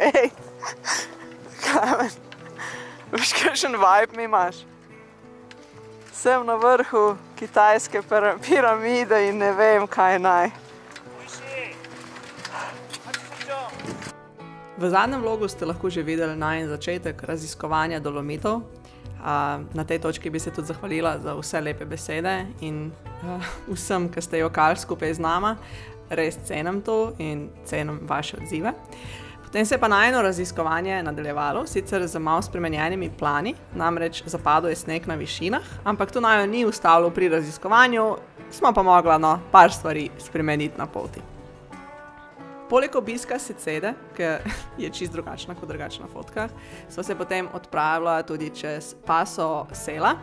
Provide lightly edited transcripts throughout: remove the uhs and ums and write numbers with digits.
Ej, Klemen, veš, kakšen vibe mi imaš? Sem na vrhu kitajske piramide in ne vem, kaj naj. V zadnjem vlogu ste lahko že videli najin začetek raziskovanja Dolomitov. Na tej točki bi se tudi zahvalila za vse lepe besede in vsem, ki ste jokali skupaj z nama. Res cenim to in cenim vaše odzive. Potem se je pa najino raziskovanje nadaljevalo, sicer z malo spremenjenimi plani, namreč zapadel je sneg na višinah, ampak to najo ni ustavilo pri raziskovanju, smo pa mogla par stvari spremeniti na poti. Poleg obiska Secede, ki je čisto drugačna kot drugačna fotkah, sva se potem odpravila tudi čez paso Sela.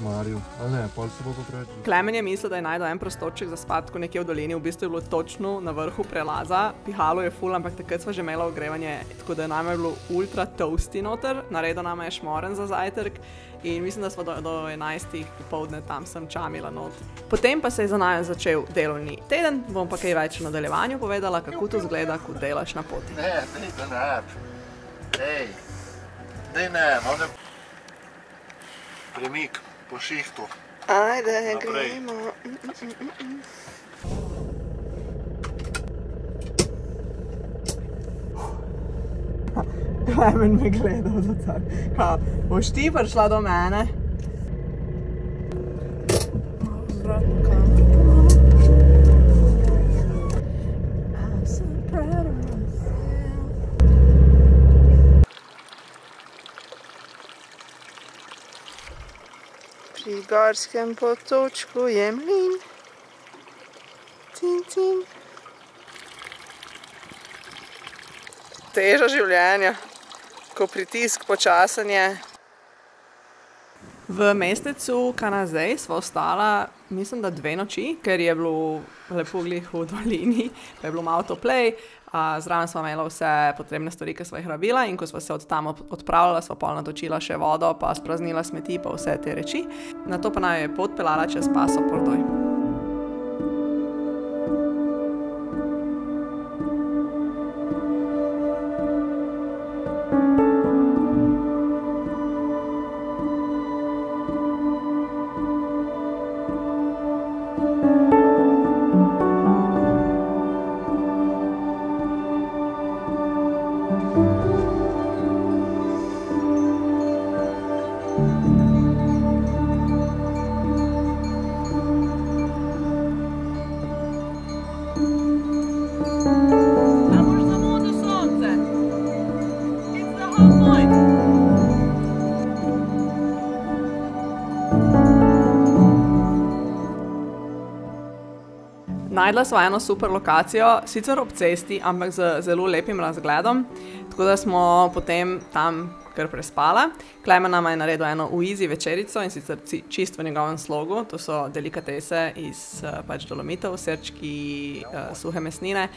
Marju, ali ne, pol se bo to preveč. Klemen je mislil, da je najdel en prostorček za spatko nekje v dolini, v bistvu je bilo točno na vrhu prelaza, pihalo je ful, ampak takrat sva že imela ogrevanje, tako da nama je bilo ultra toasty noter, naredil nama je šmoren za zajtrk in mislim, da sva do 11. popoldne tam sem čamila not. Potem pa se je za naju začel delovni teden, bom pa kaj več v nadaljevanju povedala, kako to zgleda, ko delaš na poti. Ne, ne. Premik po šihtu. Ajde, gremo. Klemen me gledal za tak. Kao, boš ti prišla do mene? Pri Gorskem potočku je mlin. Tin, tin. Teža življenja, ko pritisk počasen je. V mestecu Canazei sva ostala, mislim, da 2 noči, ker je bilo lepo glih v dolini, pa je bilo malo toplej. Zraven sva imela vse potrebne stvari, ki sva jih rabila in ko sva se od tam odpravljala, sva pol natočila še vodo, pa spraznila smeti, pa vse te reči. Nato pa naj je pot peljala čez paso Pordoj. Najdla sva eno super lokacijo, sicer ob cesti, ampak z zelo lepim razgledom, tako da smo potem tam kar prespala. Klemen nama je naredil eno easy večerico in sicer čist v njegovem slogu, to so delikatese iz pač Dolomitov, srčki, suhe mesnine,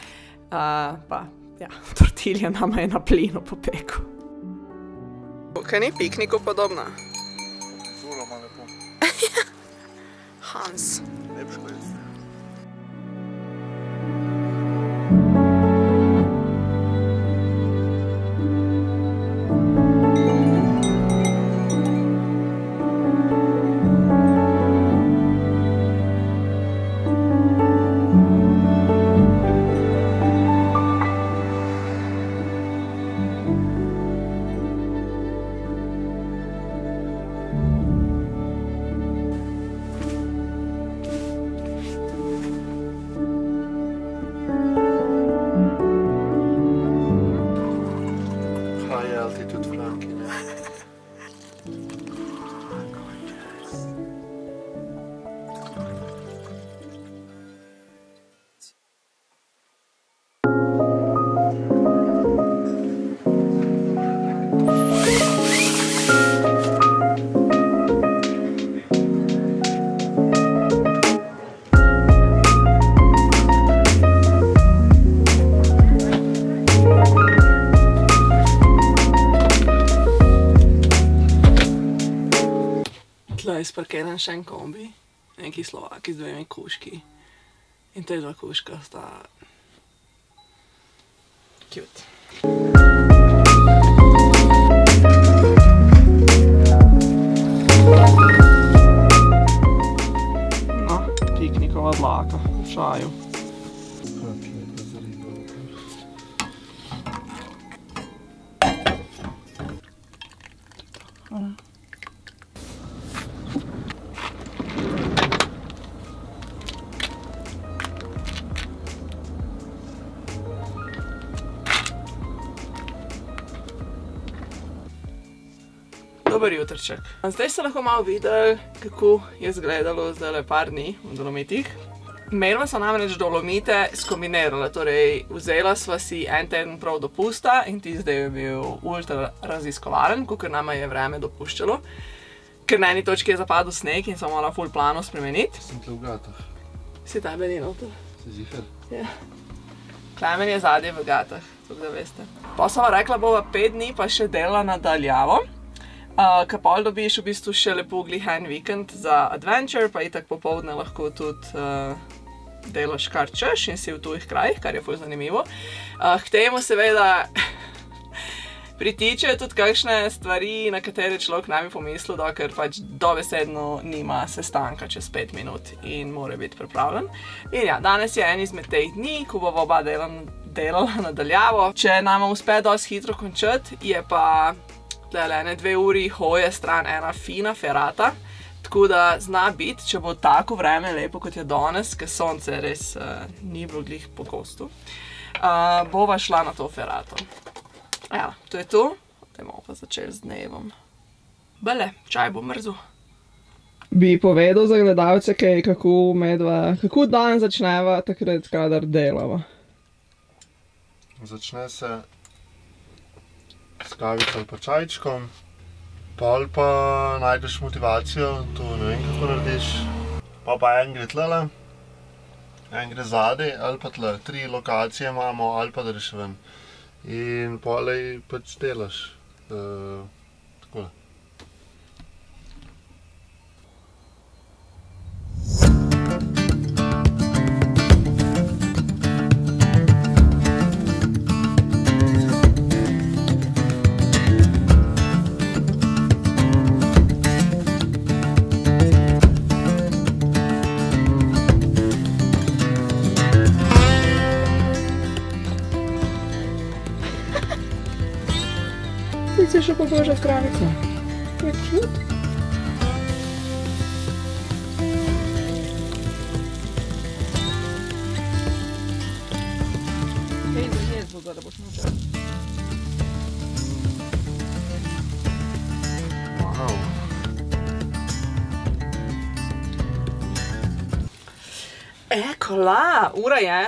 pa ja, tortilja nama je na plinu popekel. Kaj ni pikniku podobna? Zelo ima lepo. Hans. Lepško je. Izparkiran še en kombi, neki Slovaki z 2 kužki in te 2 kužka sta cute. No, piknikova dlaka v čaju. Dober jutrček. Zdaj ste lahko malo videli, kako je izgledalo zdajle par dni v Dolomitih. Merva so namreč Dolomite skombinirala, torej vzela sva si en teden prav dopusta in zdaj je bil ultra raziskovaren, kakor nama je vreme dopuščalo. Ker na eni točki je zapadel sneg in smo morala ful plano spremeniti. Sem tle v Gatah. Si tebe ni noter? Si ziher? Ja. Klemen je zadnje v Gatah, tako da veste. Pa sva rekla, bova 5 dni pa še delala nadaljavo. Ka pol dobiš v bistvu še lepo glih en vikend za adventure, pa itak popoldne lahko tudi delaš kar češ in si v tujih krajih, kar je ful zanimivo. K temu seveda pritičejo tudi kakšne stvari, na katere človek ne bi pomislil, dokler pač dobesedno nima sestanka čez 5 minut in mora biti pripravljen. In ja, danes je en izmed teh dni, ko bova oba delala nadaljavo. Če nama uspe dosti hitro končati, je pa ene 2 uri hoje stran ena fina ferata, tako da zna biti, če bo tako vreme lepo kot je danes, ker sonce res ni bilo glih po kostu, bova šla na to ferato. Evo, to je to. Dajmo pa začeli z dnevom. Bele, čaj bo mrzel. Bi povedal za gledalce kaj, kako dan začneva takrat, kadar delava? Začne se s kavico ali pa čajčkom, pol pa najdeš motivacijo, to ne vem kako narediš. Pa en gre tlele, en gre zadaj ali pa tle. 3 lokacije imamo ali pa da greš ven. In polej pač delaš. Takole. Ti si še pobožal kravico. Je cute. Hej, ne zbog, da boš močal. Wow. Kola, ura je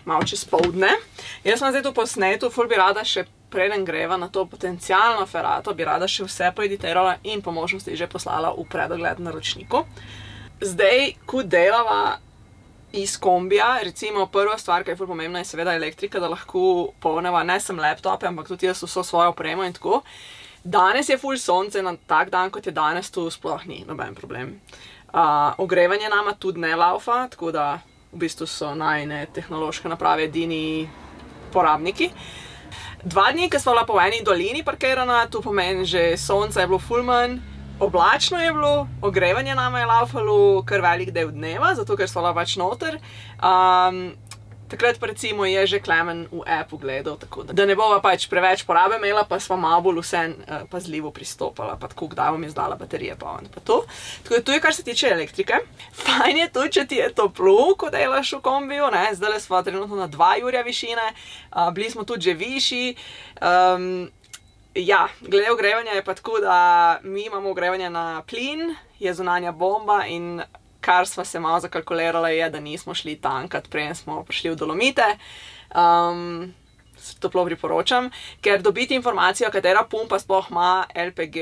malo čez poldne. Jaz sem zdaj tu posnetu, ful bi rada še preden greva na to potencialno ferato, bi rada še vse poeditirala in po možnosti že poslala v predogled naročniku. Zdaj, ko delava iz kombija, recimo prva stvar, ki je ful pomembna, je seveda elektrika, da lahko polneva ne sem laptope, ampak tudi jaz vso svojo opremo in tako. Danes je ful sonce, na tak dan, kot je danes, tu sploh ni noben problem. Ogrevanje nama tudi ne laufa, tako da v bistvu so najine tehnološke naprave edini porabniki. 2 dni, ko sva bila po eni dolini parkirana, to pomeni, že sonce je bilo ful manj, oblačno je bilo, ogrevanje nama je laufalo kar velik del dneva, zato ker sva bila pač noter. Takrat pa recimo je že Klemen v appu gledal, tako da ne bova pač preveč porabe imela, pa sva malo bolj vseeno pazljivo pristopala, pa tako kdaj bom izdala baterije polniti pa to. Tako da to je kar se tiče elektrike. Fajn je tudi, če ti je toplo, ko delaš v kombiju, ne, zdajle sva trenutno na 2 jurja višine, bili smo tudi že višji. Ja, glede ogrevanja je pa tako, da mi imamo ogrevanje na plin, je zunanja bomba in kar sva se malo zakalkulirala je, da nismo šli tankat, preden smo prišli v Dolomite. Toplo priporočam, ker dobiti informacijo, katera pumpa sploh ima LPG,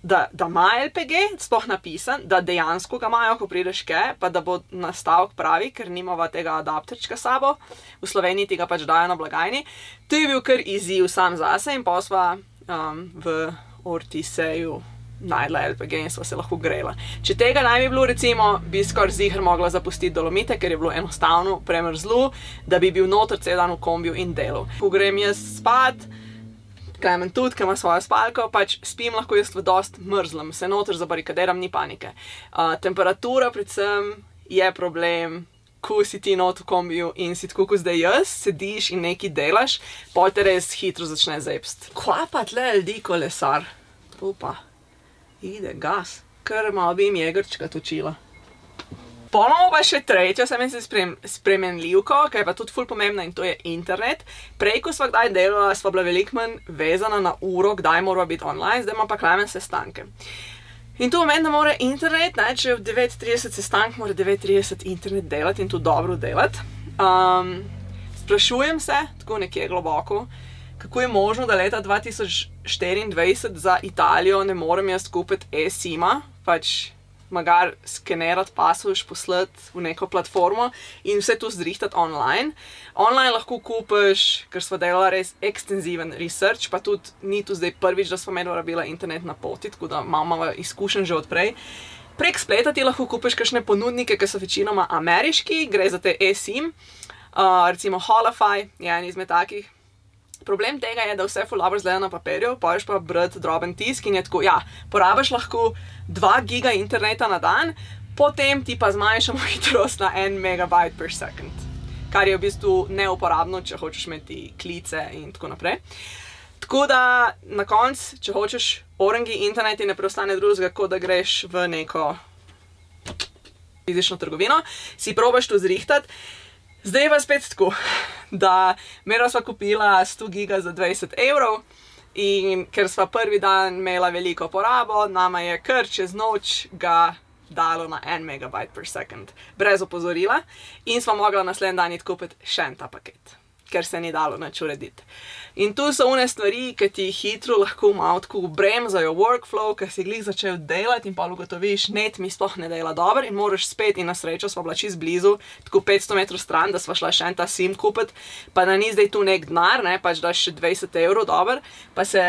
da ima LPG, sploh napisan, da dejansko ga imajo, ko prideš ke, pa da bo nastavek pravi, ker nimava tega adapterčka sabo. V Sloveniji ti ga pač dajo na blagajni. To je bil kar izziv sam zase in pa sva v Ortiseju najdla LPG in sva se lahko grela. Če tega naj bi bilo, recimo, bi skoraj ziher mogla zapustiti Dolomite, ker je bilo enostavno premrzlo, da bi bil noter cel dan v kombiju in delal. Ko grem jaz spat, Klemen tudi, ki ima svojo spalko, pač spim lahko jaz v dost mrzlem, se noter zabarikadiram, ni panike. Temperatura predvsem je problem, ko si ti not v kombiju in si tako, ko zdaj jaz, sediš in nekaj delaš, pol te res hitro začne zepst. Kva pa tle ljudi kolesar? Upa, ide gas, kar malo bi jim jegrčka točila. Pol imamo pa še tretjo, se meni spremenljivko, ki je pa tudi ful pomembna in to je internet. Prej, ko sva kdaj delala, sva bila veliko manj vezana na uro, kdaj mora biti online, zdaj ima pa Klemen sestanke. In to pomeni, da mora internet, ne, če je v 9:30 sestank, mora 9:30 internet delati in to dobro delati. Sprašujem se, tako nekje globoko, kako je možno, da leta 2024 za Italijo ne morem jaz kupiti eSIM-a, pač magar skenerati pasoš, poslati v neko platformo in vse to zrihtati online. Online lahko kupiš, ker sva delala res ekstenziven research, pa tudi ni tu zdaj prvič, da sva medva rabila internet na poti, tako da imamo izkušen že odprej. Prek spleta ti lahko kupiš kakšne ponudnike, ki so večinoma ameriški, gre za te eSIM, recimo Holify je en izmed takih. Problem tega je, da vse ful dobro izgleda na papirju, poješ pa brati droben tisk in je tako, ja, porabiš lahko 2 giga interneta na dan, potem ti pa zmanjšamo hitrost na 1 megabajt per second, kar je v bistvu neuporabno, če hočeš imeti klice in tako naprej. Tako da na koncu, če hočeš orangi internet in ne preostane drugega, kot da greš v neko fizično trgovino, si probaš to zrihtati. Zdaj pa spet tako, da merno sva kupila 100 giga za 20 evrov in ker sva prvi dan imela veliko porabo, nama je kar čez noč ga dalo na 1 megabajt per second, brez opozorila in sva mogla naslednji dan iti kupiti še en ta paket, ker se ni dalo nič urediti. In tu so one stvari, ki ti hitro lahko malo tako bremzajo workflow, ker si glih začel delati in pa ugotoviš, net mi sploh ne dela dobro in moraš spet in na srečo sva bila čisto blizu, tako 500 metrov stran, da sva šla še en ta SIM kupiti, pa da ni zdaj tu nek denar, ne, pač daš še 20 evrov dober, pa se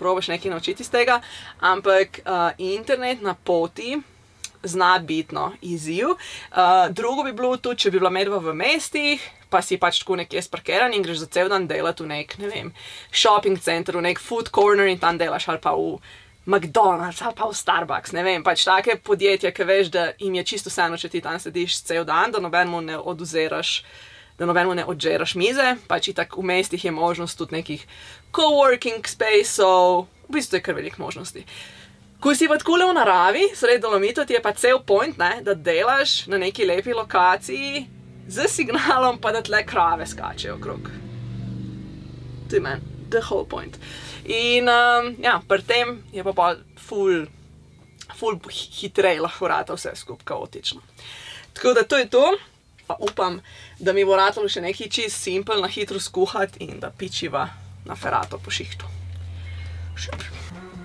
probaš nekaj naučiti iz tega, ampak internet na poti zna bitno izziv. Drugo bi bilo tudi, če bi bila medva v mestih, pa si pač tako nekje sparkiran in greš za cel dan delati v nek, ne vem, shopping center, v nek food corner in tam delaš, ali pa v McDonald's, ali pa v Starbucks, ne vem, pač take podjetja, ki veš, da jim je čisto vseeno, če ti tam sediš cel dan, da nobenemu ne odžeraš mize, pač itak v mestih je možnost tudi nekih coworking spaceov, v bistvu je kar veliko možnosti. Ko si pa takole v naravi, sredi Dolomitov, ti je pa cel point, ne, da delaš na neki lepi lokaciji z signalom, pa da tle krave skačejo okrog. To je meni, the whole point. In ja, pri tem je pa ful hitrej lahko rata vse skupaj kaotično. Tako da to je to. Pa upam, da mi bo ratalo še nekaj čist simpel, na hitro skuhati in da pičiva na ferato po šihtu.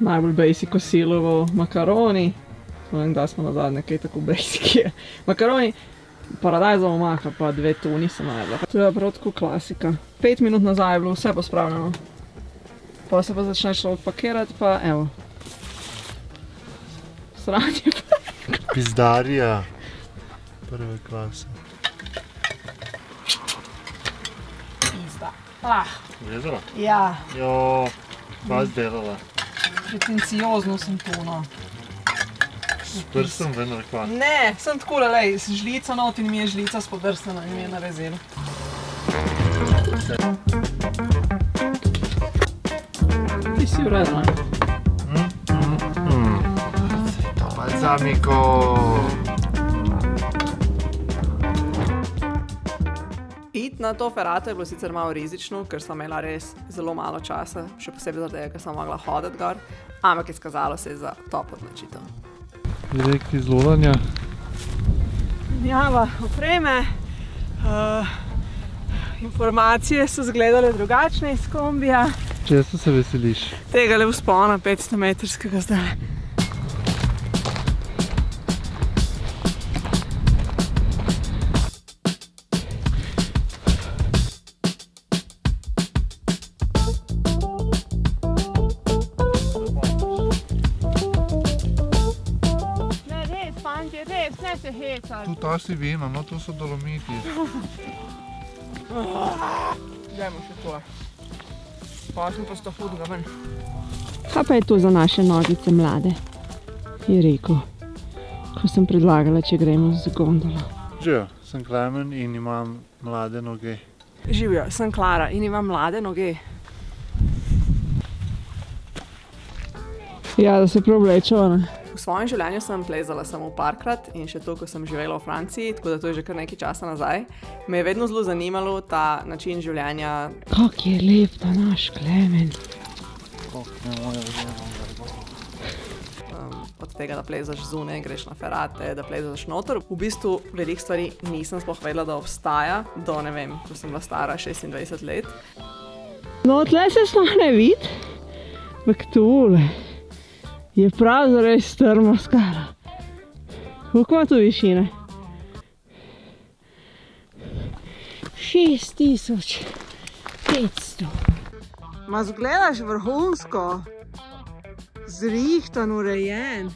Najbolj basic kosilovo makaroni. Ne vem, da smo nazadnje kaj tako basic je. Makaroni, paradajzova omaka, pa 2 tuni sem najedla. To je prav tako klasika. 5 minut nazaj je bilo vse pospravljeno. Pa se pa začne človek pakirati, pa evo. Sranje pa. Pizdarija. Prve klase. Pizda. Vezala? Ja. Jo, kva zdelala? Pretenciozno sem to, no. S prstom ven ali kva? Ne, sem takole, lej, z žlico not in mi je žlica spodrsnena in mi je narezila. Ti si v redu, ne? Balzamico! Iti na to ferato je bilo sicer malo rizično, ker sva imela res zelo malo časa, še posebej zato, ker sem mogla hoditi gor, ampak izkazalo se je za top odločitev. Direkt iz Lodanja. Menjava opreme, informacije so izgledale drugačne iz kombija. Često se veseliš? Tegale vzpona 500 metrskega zdaj. Tu ta si vino, no tu so Dolomiti. Dajmo še to. Potem pa sta hudega ven. Kaj pa je to za naše nogice mlade? Je rekel, ko sem predlagala, če gremo z gondolo. Živijo, sem Klemen in imam mlade noge. Živijo, sem Klara in imam mlade noge. Ja, da se prav vlečeva, ne? V svojem življenju sem plezala samo parkrat in še to, ko sem živela v Franciji, tako da to je že kar nekaj časa nazaj. Me je vedno zelo zanimalo ta način življenja. Kak je lep ta naš Klemen. Od tega, da plezaš zunaj, greš na ferate, da plezaš noter. V bistvu veliko stvari nisem sploh vedela, da obstaja, do ne vem, ko sem bila stara 26 let. No, tle se sploh ne vidi, ampak tole je prav zares strmo skala. Koliko ima tu višine? 6500. Ma zgledaš vrhunsko. Zrihtan, urejen.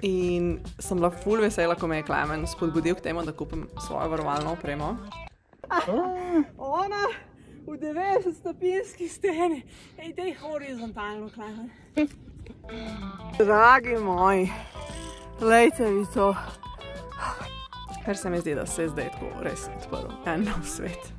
In sem bila ful vesela, ko me je Klemen spodbudil k temu, da kupim svojo varovalno opremo. Ona v 90-stopinjski steni. Ej, dej horizontalno, Klemen. Dragi moji, lejte vi to. Ker se mi zdi, da se je zdaj tako res odprl en nov svet.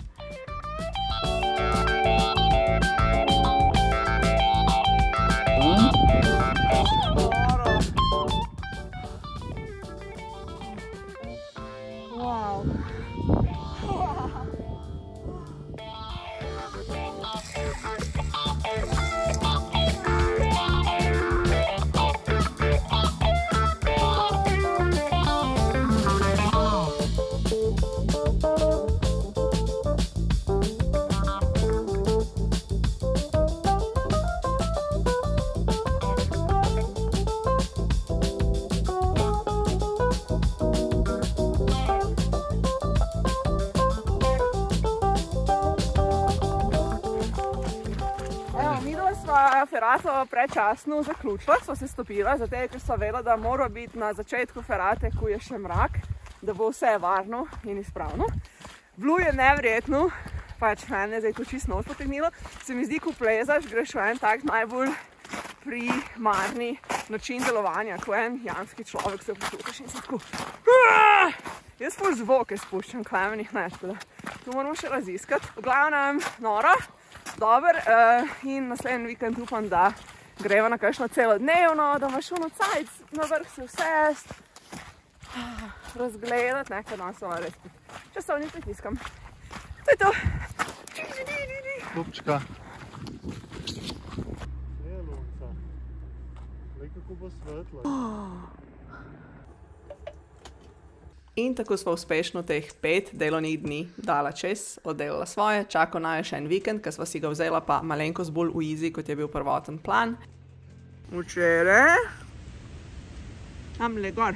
Ferato predčasno zaključila, sva se stopila, zato ker sva vedela, da mora biti na začetku ferate, ko je še mrak, da bo vse varno in izpravno. Bilo je neverjetno, pač mene zdaj to čisto noč potegnilo. Se mi zdi, ko plezaš, greš v en tak najbolj primarni način delovanja, ko en jamski človek se poslušaš in se tako. Jaz pol zvoke spuščam, Klemen jih ne, tako da tu moramo še raziskati. V glavnem, noro. Dober, in naslednji vikend upam, da greva na kakšno celodnevno, da imaš ono cajt na vrh se vsest, razgledati, nekaj danes vam res časovni pritiskam. To je to. Kupčka. Je lunca. Glej, kako bo svetlo. In tako sva uspešno teh 5 delovnih dni dala čez, oddelala svoje, čakal naju še en vikend, ker sva si ga vzela pa malenkost bolj v easy, kot je bil prvoten plan. Včeraj. Tamle gor.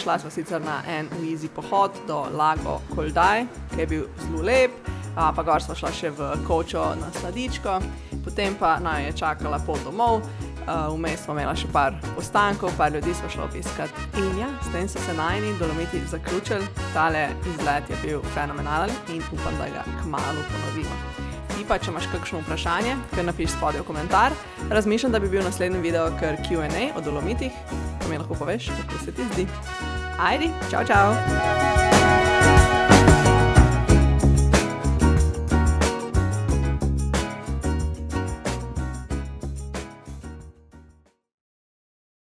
Šla sva sicer na en easy pohod do Lago Koldaj, ki je bil zelo lep, pa gor sva šla še v Kočo na sladičko, potem pa naju je čakala pot domov, vmes smo imela še par postankov, par ljudi sva šla obiskati. In ja, s tem so se najini Dolomiti zaključili, tale izlet je bil fenomenalen in upam, da ga kmalu ponovimo. Ti pa, če imaš kakšno vprašanje, kar napiš spodaj v komentar. Razmišljam, da bi bil naslednji video kar Q&A o Dolomitih, pa mi lahko poveš, kako se ti zdi. Ajdi, čau, čau!